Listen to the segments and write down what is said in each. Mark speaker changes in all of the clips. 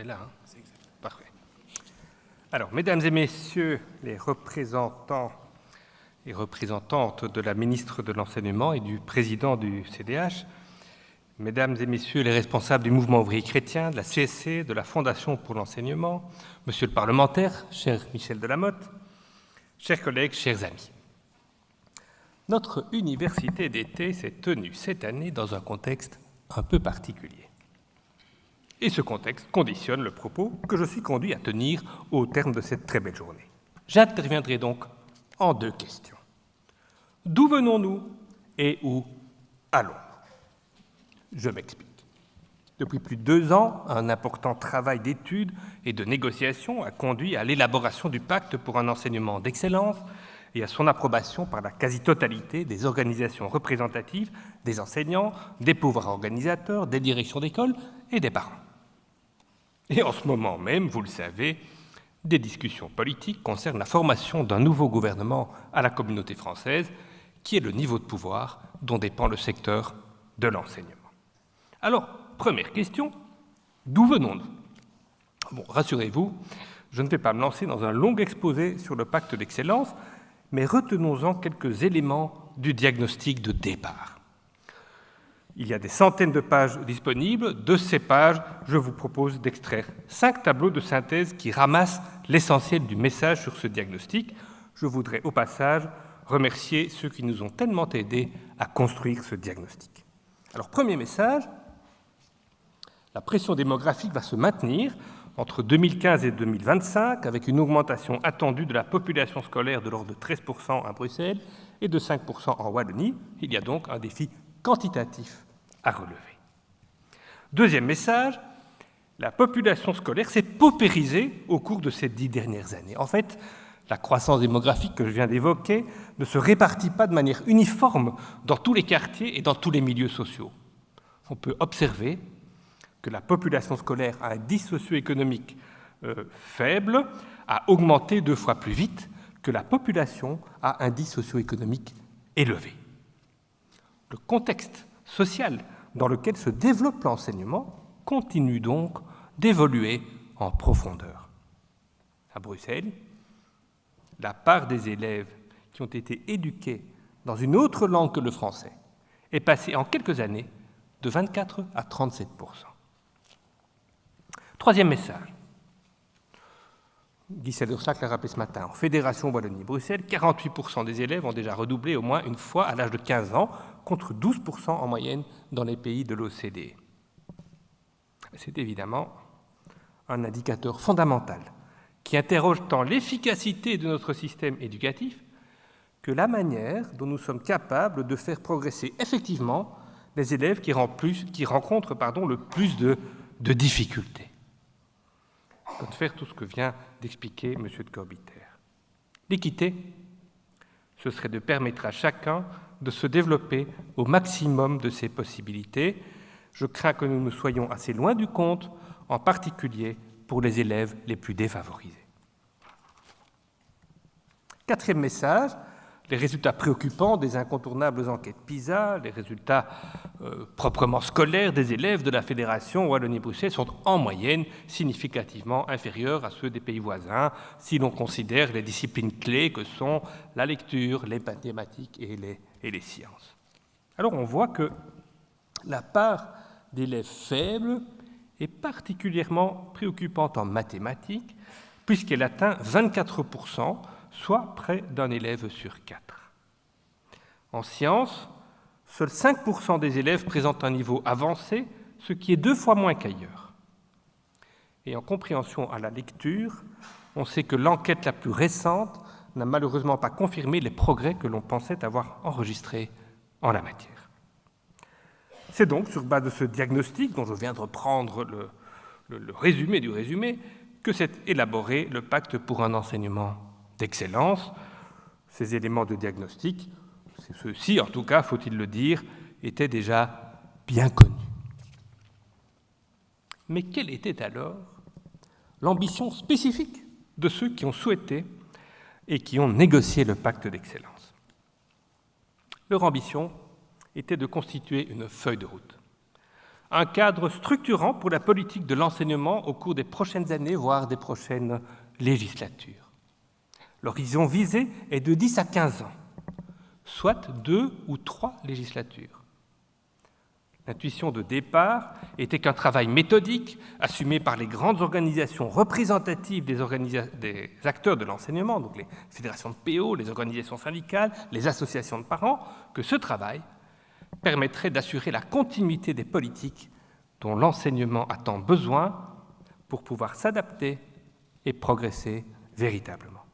Speaker 1: C'est là, hein? C'est exact. Parfait. Alors, mesdames et messieurs les représentants et représentantes de la ministre de l'Enseignement et du président du CDH, mesdames et messieurs les responsables du mouvement ouvrier chrétien, de la CSC, de la Fondation pour l'enseignement, monsieur le parlementaire, cher Michel Delamotte, chers collègues, chers amis. Notre université d'été s'est tenue cette année dans un contexte un peu particulier. Et ce contexte conditionne le propos que je suis conduit à tenir au terme de cette très belle journée. J'interviendrai donc en deux questions. D'où venons-nous et où allons-nous? Je m'explique. Depuis plus de 2 ans, un important travail d'étude et de négociation a conduit à l'élaboration du pacte pour un enseignement d'excellence et à son approbation par la quasi-totalité des organisations représentatives, des enseignants, des pouvoirs organisateurs, des directions d'école et des parents. Et en ce moment même, vous le savez, des discussions politiques concernent la formation d'un nouveau gouvernement à la communauté française, qui est le niveau de pouvoir dont dépend le secteur de l'enseignement. Alors, première question, d'où venons-nous? Bon, rassurez-vous, je ne vais pas me lancer dans un long exposé sur le pacte d'excellence, mais retenons-en quelques éléments du diagnostic de départ. Il y a des centaines de pages disponibles. De ces pages, je vous propose d'extraire 5 tableaux de synthèse qui ramassent l'essentiel du message sur ce diagnostic. Je voudrais au passage remercier ceux qui nous ont tellement aidés à construire ce diagnostic. Alors, premier message, la pression démographique va se maintenir entre 2015 et 2025, avec une augmentation attendue de la population scolaire de l'ordre de 13% à Bruxelles et de 5% en Wallonie. Il y a donc un défi quantitatif à relever. Deuxième message, la population scolaire s'est paupérisée au cours de ces 10 dernières années. En fait, la croissance démographique que je viens d'évoquer ne se répartit pas de manière uniforme dans tous les quartiers et dans tous les milieux sociaux. On peut observer que la population scolaire à indice socio-économique faible a augmenté 2 fois plus vite que la population à indice socio-économique élevé. Le contexte social dans lequel se développe l'enseignement continue donc d'évoluer en profondeur. À Bruxelles, la part des élèves qui ont été éduqués dans une autre langue que le français est passée en quelques années de 24 à 37%. Troisième message. Guy Sadersac l'a rappelé ce matin. En Fédération Wallonie-Bruxelles, 48% des élèves ont déjà redoublé au moins une fois à l'âge de 15 ans, contre 12% en moyenne dans les pays de l'OCDE. C'est évidemment un indicateur fondamental qui interroge tant l'efficacité de notre système éducatif que la manière dont nous sommes capables de faire progresser effectivement les élèves qui rencontrent le plus de difficultés. De faire tout ce que vient d'expliquer M. de Corbiter. L'équité, ce serait de permettre à chacun de se développer au maximum de ses possibilités. Je crains que nous ne soyons assez loin du compte, en particulier pour les élèves les plus défavorisés. Quatrième message, les résultats préoccupants des incontournables enquêtes PISA, les résultats proprement scolaires des élèves de la Fédération Wallonie-Bruxelles sont en moyenne significativement inférieurs à ceux des pays voisins si l'on considère les disciplines clés que sont la lecture, les mathématiques et les sciences. Alors on voit que la part d'élèves faibles est particulièrement préoccupante en mathématiques puisqu'elle atteint 24%, soit près d'un élève sur 4. En sciences, seuls 5% des élèves présentent un niveau avancé, ce qui est 2 fois moins qu'ailleurs. Et en compréhension à la lecture, on sait que l'enquête la plus récente n'a malheureusement pas confirmé les progrès que l'on pensait avoir enregistrés en la matière. C'est donc sur base de ce diagnostic, dont je viens de reprendre le résumé du résumé, que s'est élaboré le pacte pour un enseignement d'excellence. Ces éléments de diagnostic, ceux-ci, en tout cas, faut-il le dire, étaient déjà bien connus. Mais quelle était alors l'ambition spécifique de ceux qui ont souhaité et qui ont négocié le pacte d'excellence? Leur ambition était de constituer une feuille de route, un cadre structurant pour la politique de l'enseignement au cours des prochaines années, voire des prochaines législatures. L'horizon visé est de 10 à 15 ans, soit 2 ou 3 législatures. L'intuition de départ était qu'un travail méthodique, assumé par les grandes organisations représentatives des acteurs de l'enseignement, donc les fédérations de PO, les organisations syndicales, les associations de parents, que ce travail permettrait d'assurer la continuité des politiques dont l'enseignement a tant besoin pour pouvoir s'adapter et progresser véritablement.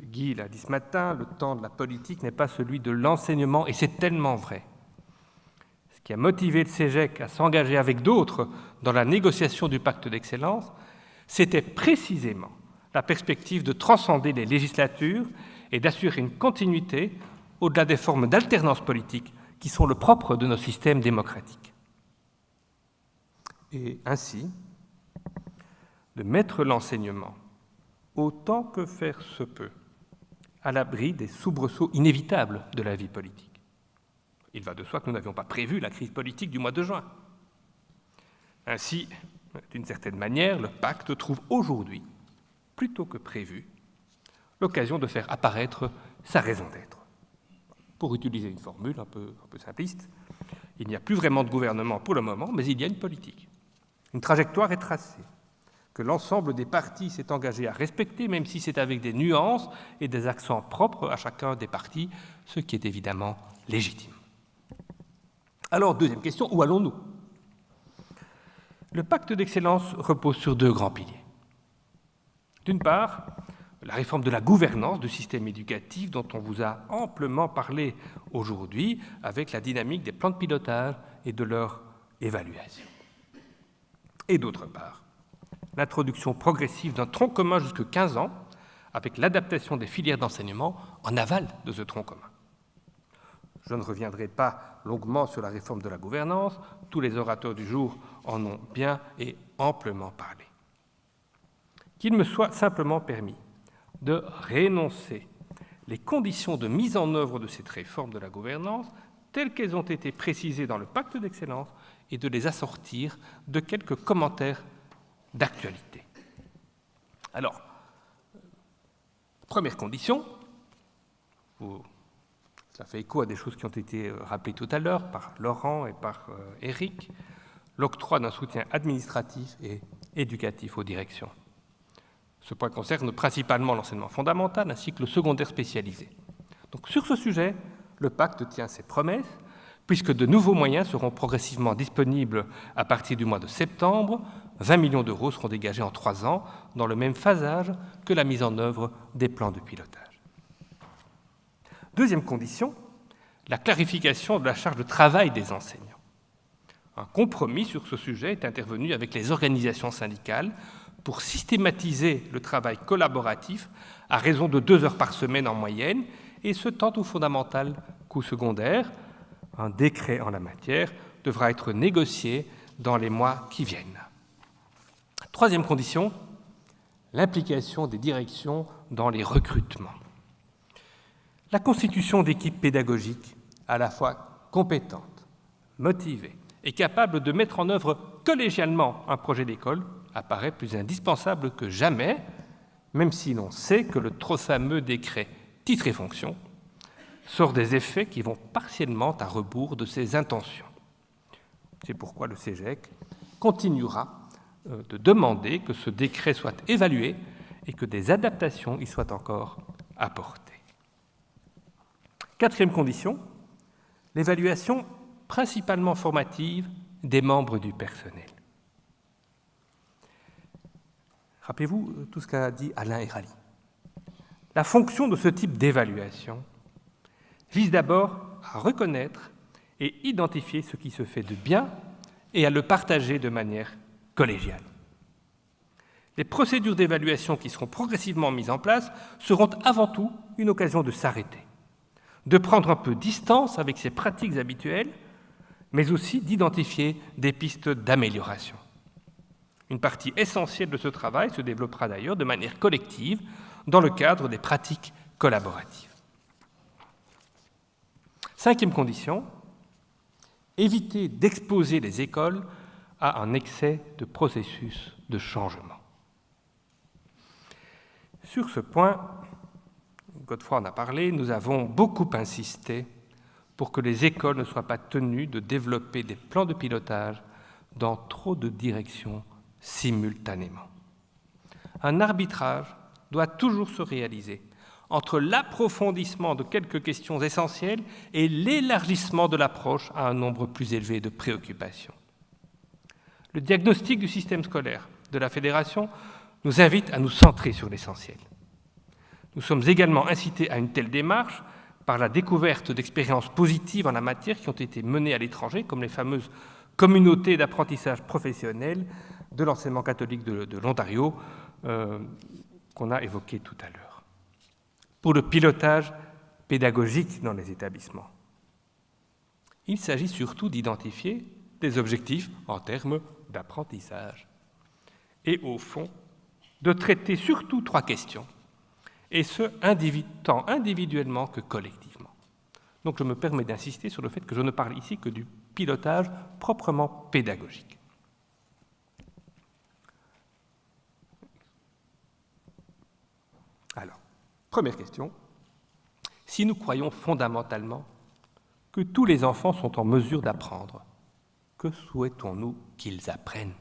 Speaker 1: Guy l'a dit ce matin, le temps de la politique n'est pas celui de l'enseignement, et c'est tellement vrai. Ce qui a motivé le CEGEC à s'engager avec d'autres dans la négociation du pacte d'excellence, c'était précisément la perspective de transcender les législatures et d'assurer une continuité au-delà des formes d'alternance politique qui sont le propre de nos systèmes démocratiques. Et ainsi, de mettre l'enseignement, autant que faire se peut, à l'abri des soubresauts inévitables de la vie politique. Il va de soi que nous n'avions pas prévu la crise politique du mois de juin. Ainsi, d'une certaine manière, le pacte trouve aujourd'hui, plutôt que prévu, l'occasion de faire apparaître sa raison d'être. Pour utiliser une formule un peu simpliste, il n'y a plus vraiment de gouvernement pour le moment, mais il y a une politique. Une trajectoire est tracée, que l'ensemble des partis s'est engagé à respecter, même si c'est avec des nuances et des accents propres à chacun des partis, ce qui est évidemment légitime. Alors, deuxième question, où allons-nous ? Le pacte d'excellence repose sur 2 grands piliers. D'une part, la réforme de la gouvernance du système éducatif dont on vous a amplement parlé aujourd'hui avec la dynamique des plans de pilotage et de leur évaluation. Et d'autre part, l'introduction progressive d'un tronc commun jusqu'à 15 ans avec l'adaptation des filières d'enseignement en aval de ce tronc commun. Je ne reviendrai pas longuement sur la réforme de la gouvernance, tous les orateurs du jour en ont bien et amplement parlé. Qu'il me soit simplement permis de réénoncer les conditions de mise en œuvre de cette réforme de la gouvernance telles qu'elles ont été précisées dans le pacte d'excellence et de les assortir de quelques commentaires d'actualité. Alors, première condition, ça fait écho à des choses qui ont été rappelées tout à l'heure par Laurent et par Éric, l'octroi d'un soutien administratif et éducatif aux directions. Ce point concerne principalement l'enseignement fondamental ainsi que le secondaire spécialisé. Donc, sur ce sujet, le pacte tient ses promesses, puisque de nouveaux moyens seront progressivement disponibles à partir du mois de septembre. 20 millions d'euros seront dégagés en 3 ans, dans le même phasage que la mise en œuvre des plans de pilotage. Deuxième condition, la clarification de la charge de travail des enseignants. Un compromis sur ce sujet est intervenu avec les organisations syndicales pour systématiser le travail collaboratif à raison de 2 heures par semaine en moyenne, et ce tant au fondamental qu'au secondaire. Un décret en la matière devra être négocié dans les mois qui viennent. Troisième condition, l'implication des directions dans les recrutements. La constitution d'équipes pédagogiques à la fois compétentes, motivées et capables de mettre en œuvre collégialement un projet d'école apparaît plus indispensable que jamais, même si l'on sait que le trop fameux décret titre et fonction sort des effets qui vont partiellement à rebours de ses intentions. C'est pourquoi le CEGEC continuera de demander que ce décret soit évalué et que des adaptations y soient encore apportées. Quatrième condition, l'évaluation principalement formative des membres du personnel. Rappelez-vous tout ce qu'a dit Alain Hérali. La fonction de ce type d'évaluation vise d'abord à reconnaître et identifier ce qui se fait de bien et à le partager de manière collégiale. Les procédures d'évaluation qui seront progressivement mises en place seront avant tout une occasion de s'arrêter, de prendre un peu distance avec ces pratiques habituelles, mais aussi d'identifier des pistes d'amélioration. Une partie essentielle de ce travail se développera d'ailleurs de manière collective dans le cadre des pratiques collaboratives. Cinquième condition, éviter d'exposer les écoles à un excès de processus de changement. Sur ce point, Godefroy en a parlé, nous avons beaucoup insisté pour que les écoles ne soient pas tenues de développer des plans de pilotage dans trop de directions simultanément. Un arbitrage doit toujours se réaliser entre l'approfondissement de quelques questions essentielles et l'élargissement de l'approche à un nombre plus élevé de préoccupations. Le diagnostic du système scolaire de la Fédération nous invite à nous centrer sur l'essentiel. Nous sommes également incités à une telle démarche par la découverte d'expériences positives en la matière qui ont été menées à l'étranger, comme les fameuses communautés d'apprentissage professionnel de l'enseignement catholique de l'Ontario, qu'on a évoqué tout à l'heure. Pour le pilotage pédagogique dans les établissements, il s'agit surtout d'identifier des objectifs en termes d'apprentissage et, au fond, de traiter surtout 3 questions, et ce, tant individuellement que collectivement. Donc je me permets d'insister sur le fait que je ne parle ici que du pilotage proprement pédagogique. Alors, première question. Si nous croyons fondamentalement que tous les enfants sont en mesure d'apprendre, que souhaitons-nous qu'ils apprennent ?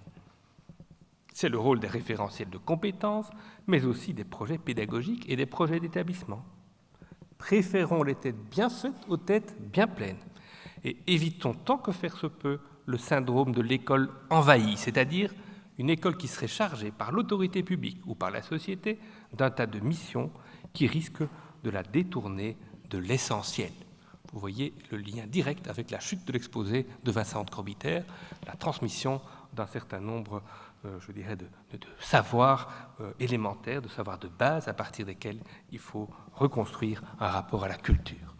Speaker 1: C'est le rôle des référentiels de compétences, mais aussi des projets pédagogiques et des projets d'établissement. Préférons les têtes bien faites aux têtes bien pleines et évitons tant que faire se peut le syndrome de l'école envahie, c'est-à-dire une école qui serait chargée par l'autorité publique ou par la société d'un tas de missions qui risquent de la détourner de l'essentiel. Vous voyez le lien direct avec la chute de l'exposé de Vincent de Corbiter, la transmission d'un certain nombre, je dirais, de savoirs élémentaires, de savoirs de base à partir desquels il faut reconstruire un rapport à la culture.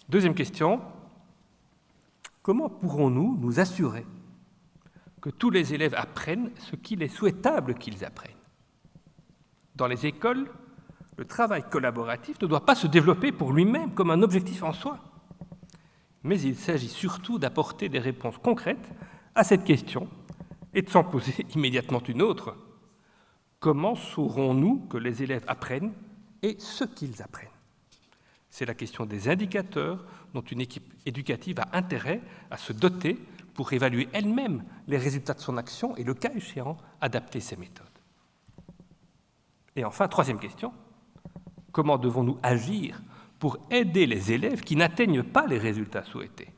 Speaker 1: Deuxième question, comment pourrons-nous nous assurer que tous les élèves apprennent ce qu'il est souhaitable qu'ils apprennent ? Dans les écoles, le travail collaboratif ne doit pas se développer pour lui-même comme un objectif en soi, mais il s'agit surtout d'apporter des réponses concrètes à cette question et de s'en poser immédiatement une autre. Comment saurons-nous que les élèves apprennent et ce qu'ils apprennent ? C'est la question des indicateurs dont une équipe éducative a intérêt à se doter pour évaluer elle-même les résultats de son action et, le cas échéant, adapter ses méthodes. Et enfin, troisième question, comment devons-nous agir pour aider les élèves qui n'atteignent pas les résultats souhaités ?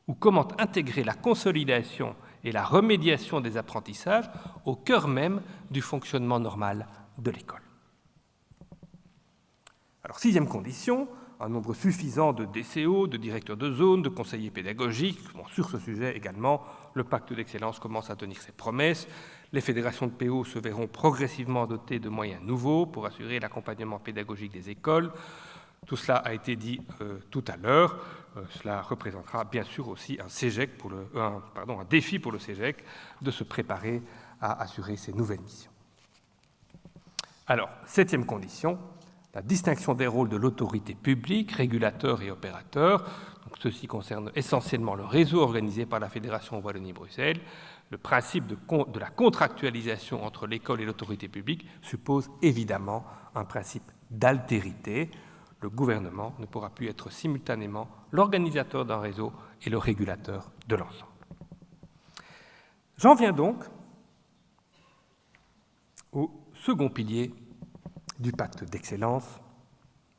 Speaker 1: Ou comment intégrer la consolidation et la remédiation des apprentissages au cœur même du fonctionnement normal de l'école. Alors, 6e condition, un nombre suffisant de DCO, de directeurs de zone, de conseillers pédagogiques. Bon, sur ce sujet également, le pacte d'excellence commence à tenir ses promesses. Les fédérations de PO se verront progressivement dotées de moyens nouveaux pour assurer l'accompagnement pédagogique des écoles. Tout cela a été dit tout à l'heure. Cela représentera bien sûr aussi un défi pour le CEGEC de se préparer à assurer ces nouvelles missions. Alors, 7e condition, la distinction des rôles de l'autorité publique, régulateur et opérateur. Donc, ceci concerne essentiellement le réseau organisé par la Fédération Wallonie-Bruxelles. Le principe de la contractualisation entre l'école et l'autorité publique suppose évidemment un principe d'altérité. Le gouvernement ne pourra plus être simultanément l'organisateur d'un réseau et le régulateur de l'ensemble. J'en viens donc au second pilier du pacte d'excellence,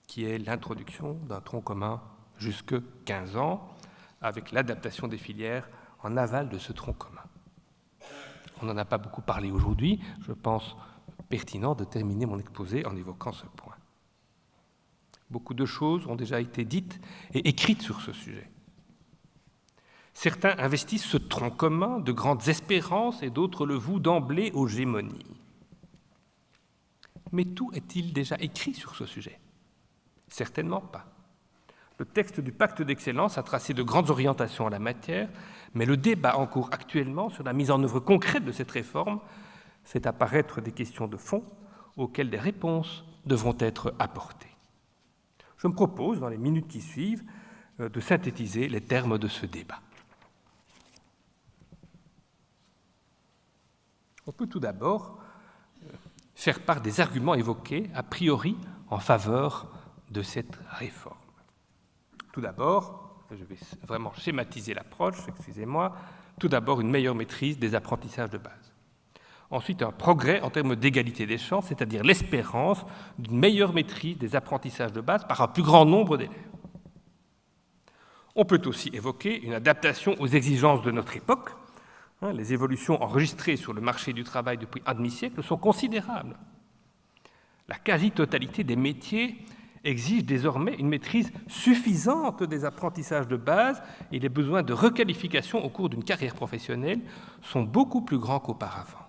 Speaker 1: qui est l'introduction d'un tronc commun jusque 15 ans, avec l'adaptation des filières en aval de ce tronc commun. On n'en a pas beaucoup parlé aujourd'hui, je pense pertinent de terminer mon exposé en évoquant ce point. Beaucoup de choses ont déjà été dites et écrites sur ce sujet. Certains investissent ce tronc commun de grandes espérances et d'autres le vouent d'emblée aux gémonies. Mais tout est-il déjà écrit sur ce sujet ? Certainement pas. Le texte du pacte d'excellence a tracé de grandes orientations en la matière, mais le débat en cours actuellement sur la mise en œuvre concrète de cette réforme fait apparaître des questions de fond auxquelles des réponses devront être apportées. Je me propose, dans les minutes qui suivent, de synthétiser les termes de ce débat. On peut tout d'abord faire part des arguments évoqués a priori en faveur de cette réforme. Tout d'abord, je vais vraiment schématiser l'approche, excusez-moi, tout d'abord une meilleure maîtrise des apprentissages de base. Ensuite, un progrès en termes d'égalité des chances, c'est-à-dire l'espérance d'une meilleure maîtrise des apprentissages de base par un plus grand nombre d'élèves. On peut aussi évoquer une adaptation aux exigences de notre époque. Les évolutions enregistrées sur le marché du travail depuis un demi-siècle sont considérables. La quasi-totalité des métiers exige désormais une maîtrise suffisante des apprentissages de base et les besoins de requalification au cours d'une carrière professionnelle sont beaucoup plus grands qu'auparavant.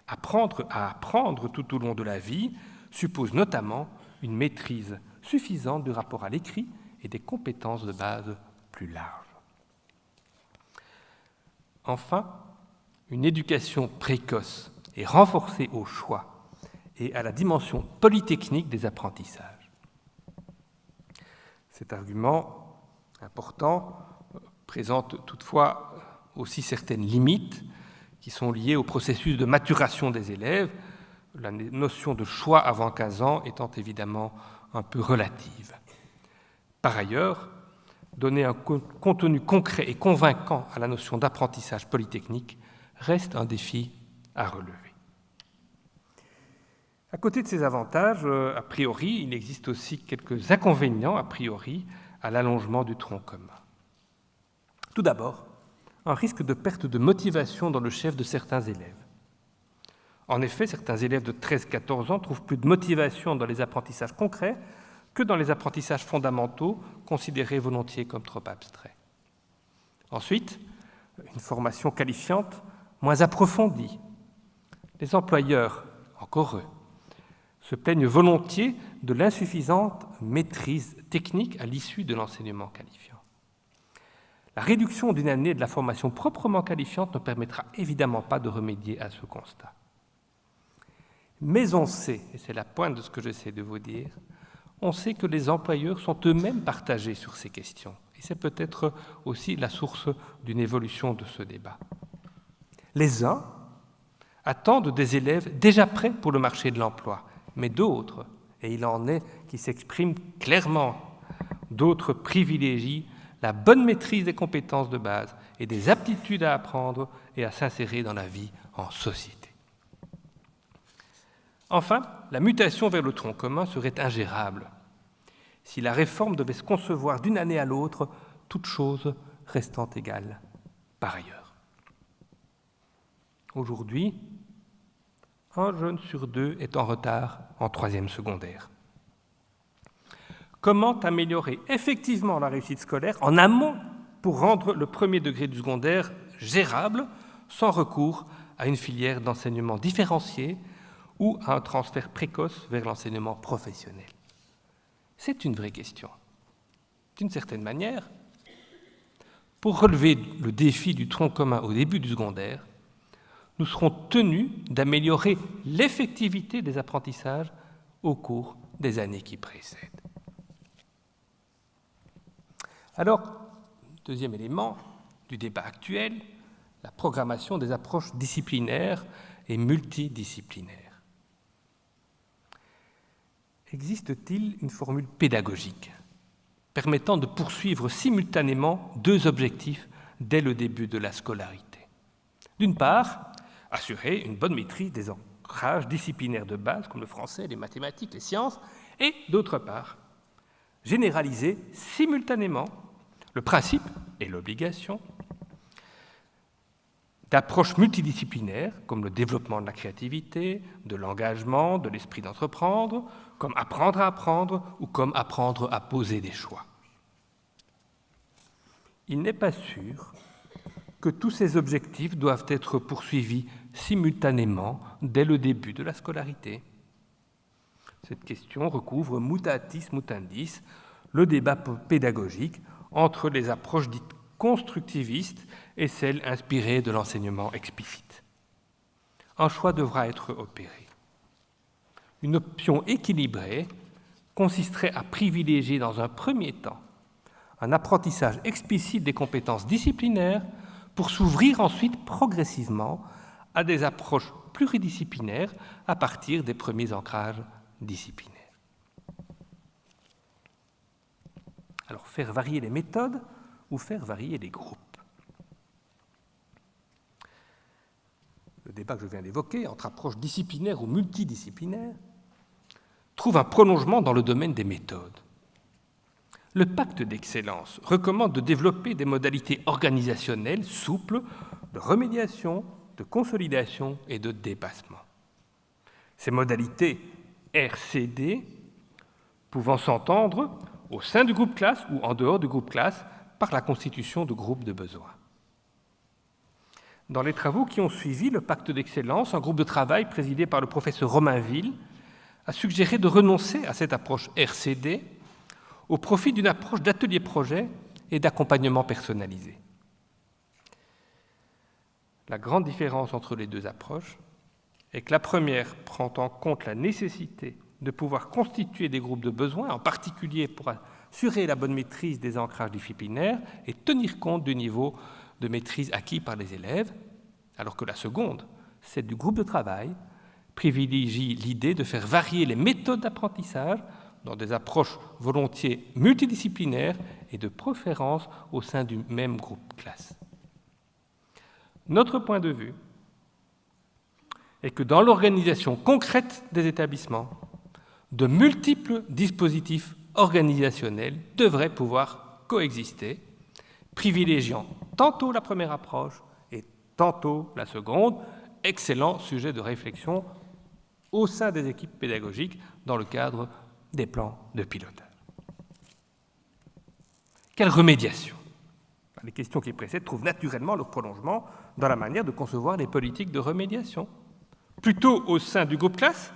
Speaker 1: Apprendre à apprendre tout au long de la vie suppose notamment une maîtrise suffisante du rapport à l'écrit et des compétences de base plus larges. Enfin, une éducation précoce et renforcée au choix et à la dimension polytechnique des apprentissages. Cet argument important présente toutefois aussi certaines limites qui sont liées au processus de maturation des élèves, la notion de choix avant 15 ans étant évidemment un peu relative. Par ailleurs, donner un contenu concret et convaincant à la notion d'apprentissage polytechnique reste un défi à relever. À côté de ces avantages, a priori, il existe aussi quelques inconvénients, a priori, à l'allongement du tronc commun. Tout d'abord, un risque de perte de motivation dans le chef de certains élèves. En effet, certains élèves de 13-14 ans trouvent plus de motivation dans les apprentissages concrets que dans les apprentissages fondamentaux considérés volontiers comme trop abstraits. Ensuite, une formation qualifiante moins approfondie. Les employeurs, encore eux, se plaignent volontiers de l'insuffisante maîtrise technique à l'issue de l'enseignement qualifiant. La réduction d'une année de la formation proprement qualifiante ne permettra évidemment pas de remédier à ce constat. Mais on sait, et c'est la pointe de ce que j'essaie de vous dire, on sait que les employeurs sont eux-mêmes partagés sur ces questions. Et c'est peut-être aussi la source d'une évolution de ce débat. Les uns attendent des élèves déjà prêts pour le marché de l'emploi, mais d'autres, et il en est qui s'expriment clairement, d'autres privilégient la bonne maîtrise des compétences de base et des aptitudes à apprendre et à s'insérer dans la vie en société. Enfin, la mutation vers le tronc commun serait ingérable si la réforme devait se concevoir d'une année à l'autre, toutes choses restant égales par ailleurs. Aujourd'hui, un jeune sur deux est en retard en troisième secondaire. Comment améliorer effectivement la réussite scolaire en amont pour rendre le premier degré du secondaire gérable sans recours à une filière d'enseignement différenciée ou à un transfert précoce vers l'enseignement professionnel? C'est une vraie question. D'une certaine manière, pour relever le défi du tronc commun au début du secondaire, nous serons tenus d'améliorer l'effectivité des apprentissages au cours des années qui précèdent. Alors, deuxième élément du débat actuel, la programmation des approches disciplinaires et multidisciplinaires. Existe-t-il une formule pédagogique permettant de poursuivre simultanément deux objectifs dès le début de la scolarité? D'une part, assurer une bonne maîtrise des ancrages disciplinaires de base comme le français, les mathématiques, les sciences, et d'autre part, généraliser simultanément le principe et l'obligation d'approches multidisciplinaires comme le développement de la créativité, de l'engagement, de l'esprit d'entreprendre, comme apprendre à apprendre ou comme apprendre à poser des choix. Il n'est pas sûr que tous ces objectifs doivent être poursuivis simultanément dès le début de la scolarité. Cette question recouvre mutatis mutandis le débat pédagogique entre les approches dites constructivistes et celles inspirées de l'enseignement explicite. Un choix devra être opéré. Une option équilibrée consisterait à privilégier dans un premier temps un apprentissage explicite des compétences disciplinaires pour s'ouvrir ensuite progressivement à des approches pluridisciplinaires à partir des premiers ancrages disciplinaires. Alors, faire varier les méthodes ou faire varier les groupes. Le débat que je viens d'évoquer entre approche disciplinaire ou multidisciplinaire trouve un prolongement dans le domaine des méthodes. Le pacte d'excellence recommande de développer des modalités organisationnelles souples de remédiation, de consolidation et de dépassement. Ces modalités RCD pouvant s'entendre au sein du groupe classe ou en dehors du groupe classe par la constitution de groupes de besoins. Dans les travaux qui ont suivi le pacte d'excellence, un groupe de travail présidé par le professeur Romainville a suggéré de renoncer à cette approche RCD au profit d'une approche d'atelier-projet et d'accompagnement personnalisé. La grande différence entre les deux approches est que la première prend en compte la nécessité de pouvoir constituer des groupes de besoins, en particulier pour assurer la bonne maîtrise des ancrages disciplinaires et tenir compte du niveau de maîtrise acquis par les élèves, alors que la seconde, celle du groupe de travail, privilégie l'idée de faire varier les méthodes d'apprentissage dans des approches volontiers multidisciplinaires et de préférence au sein du même groupe classe. Notre point de vue est que dans l'organisation concrète des établissements, de multiples dispositifs organisationnels devraient pouvoir coexister, privilégiant tantôt la première approche et tantôt la seconde, excellent sujet de réflexion au sein des équipes pédagogiques dans le cadre des plans de pilotage. Quelle remédiation ? Les questions qui précèdent trouvent naturellement leur prolongement dans la manière de concevoir les politiques de remédiation. Plutôt au sein du groupe classe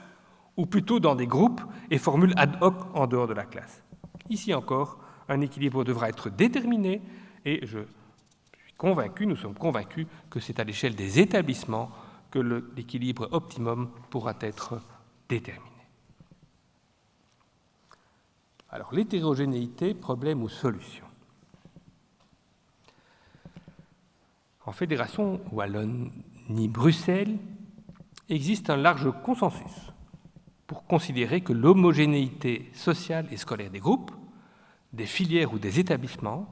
Speaker 1: ou plutôt dans des groupes et formules ad hoc en dehors de la classe. Ici encore, un équilibre devra être déterminé et nous sommes convaincus que c'est à l'échelle des établissements que l'équilibre optimum pourra être déterminé. Alors, l'hétérogénéité, problème ou solution. En Fédération Wallonie-Bruxelles, existe un large consensus pour considérer que l'homogénéité sociale et scolaire des groupes, des filières ou des établissements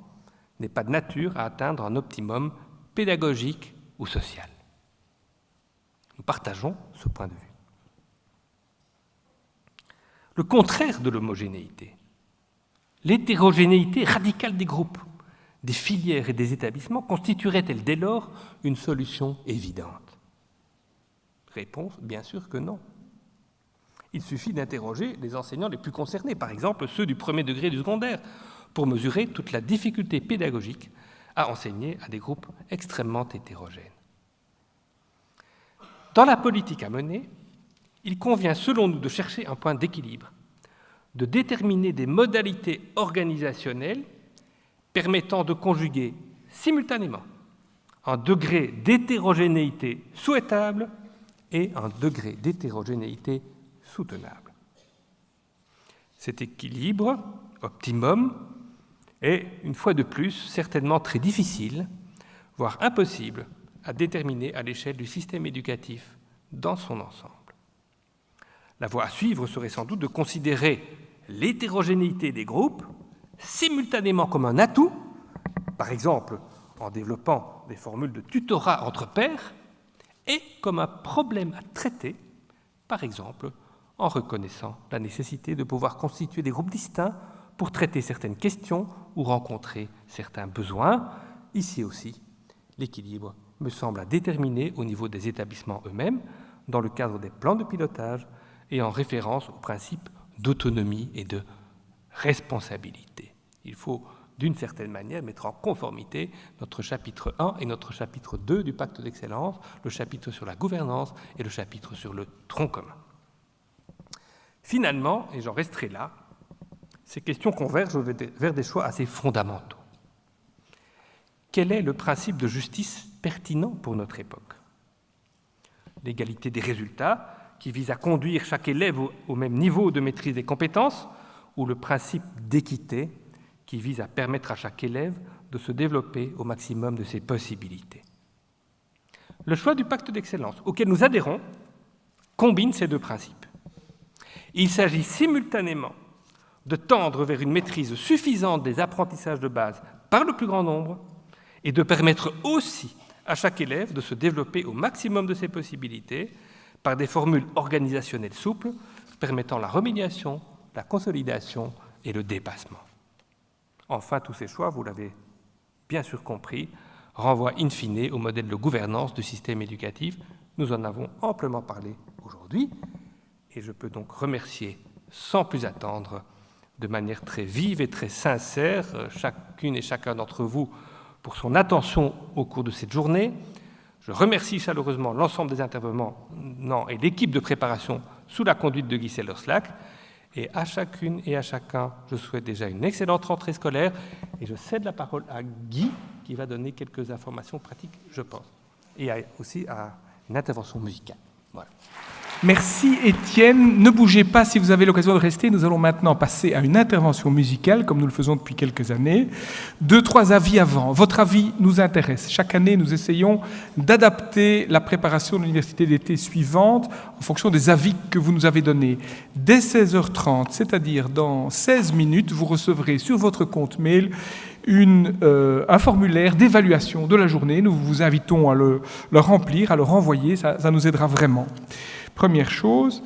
Speaker 1: n'est pas de nature à atteindre un optimum pédagogique ou social. Nous partageons ce point de vue. Le contraire de l'homogénéité, l'hétérogénéité radicale des groupes, des filières et des établissements constituerait-elle dès lors une solution évidente ? Réponse, bien sûr que non. Il suffit d'interroger les enseignants les plus concernés, par exemple ceux du premier degré et du secondaire, pour mesurer toute la difficulté pédagogique à enseigner à des groupes extrêmement hétérogènes. Dans la politique à mener, il convient selon nous de chercher un point d'équilibre, de déterminer des modalités organisationnelles permettant de conjuguer simultanément un degré d'hétérogénéité souhaitable et un degré d'hétérogénéité soutenable. Cet équilibre optimum est, une fois de plus, certainement très difficile, voire impossible, à déterminer à l'échelle du système éducatif dans son ensemble. La voie à suivre serait sans doute de considérer l'hétérogénéité des groupes simultanément comme un atout, par exemple en développant des formules de tutorat entre pairs, et comme un problème à traiter, par exemple en reconnaissant la nécessité de pouvoir constituer des groupes distincts pour traiter certaines questions ou rencontrer certains besoins. Ici aussi, l'équilibre me semble à déterminer au niveau des établissements eux-mêmes, dans le cadre des plans de pilotage et en référence au principe d'autonomie et de responsabilité. Il faut, d'une certaine manière, mettre en conformité notre chapitre 1 et notre chapitre 2 du pacte d'excellence, le chapitre sur la gouvernance et le chapitre sur le tronc commun. Finalement, et j'en resterai là, ces questions convergent vers des choix assez fondamentaux. Quel est le principe de justice pertinent pour notre époque ? L'égalité des résultats, qui vise à conduire chaque élève au même niveau de maîtrise des compétences, ou le principe d'équité, qui vise à permettre à chaque élève de se développer au maximum de ses possibilités. Le choix du pacte d'excellence, auquel nous adhérons, combine ces deux principes. Il s'agit simultanément de tendre vers une maîtrise suffisante des apprentissages de base par le plus grand nombre et de permettre aussi à chaque élève de se développer au maximum de ses possibilités par des formules organisationnelles souples permettant la remédiation, la consolidation et le dépassement. Enfin, tous ces choix, vous l'avez bien sûr compris, renvoient in fine au modèle de gouvernance du système éducatif. Nous en avons amplement parlé aujourd'hui et je peux donc remercier sans plus attendre, de manière très vive et très sincère, chacune et chacun d'entre vous pour son attention au cours de cette journée. Je remercie chaleureusement l'ensemble des intervenants et l'équipe de préparation sous la conduite de Guy Sellerslack. Et à chacune et à chacun, je souhaite déjà une excellente rentrée scolaire. Et je cède la parole à Guy, qui va donner quelques informations pratiques, je pense. Et aussi à une intervention musicale. Voilà.
Speaker 2: Merci Étienne. Ne bougez pas si vous avez l'occasion de rester. Nous allons maintenant passer à une intervention musicale, comme nous le faisons depuis quelques années. 2-3 avis avant. Votre avis nous intéresse. Chaque année, nous essayons d'adapter la préparation de l'université d'été suivante en fonction des avis que vous nous avez donnés. Dès 16h30, c'est-à-dire dans 16 minutes, vous recevrez sur votre compte mail un formulaire d'évaluation de la journée. Nous vous invitons à le remplir, à le renvoyer. Ça nous aidera vraiment. Première chose.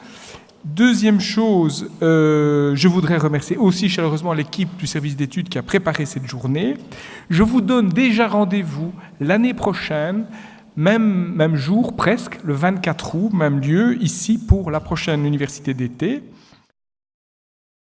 Speaker 2: Deuxième chose, je voudrais remercier aussi chaleureusement l'équipe du service d'études qui a préparé cette journée. Je vous donne déjà rendez-vous l'année prochaine, même jour presque, le 24 août, même lieu, ici pour la prochaine université d'été.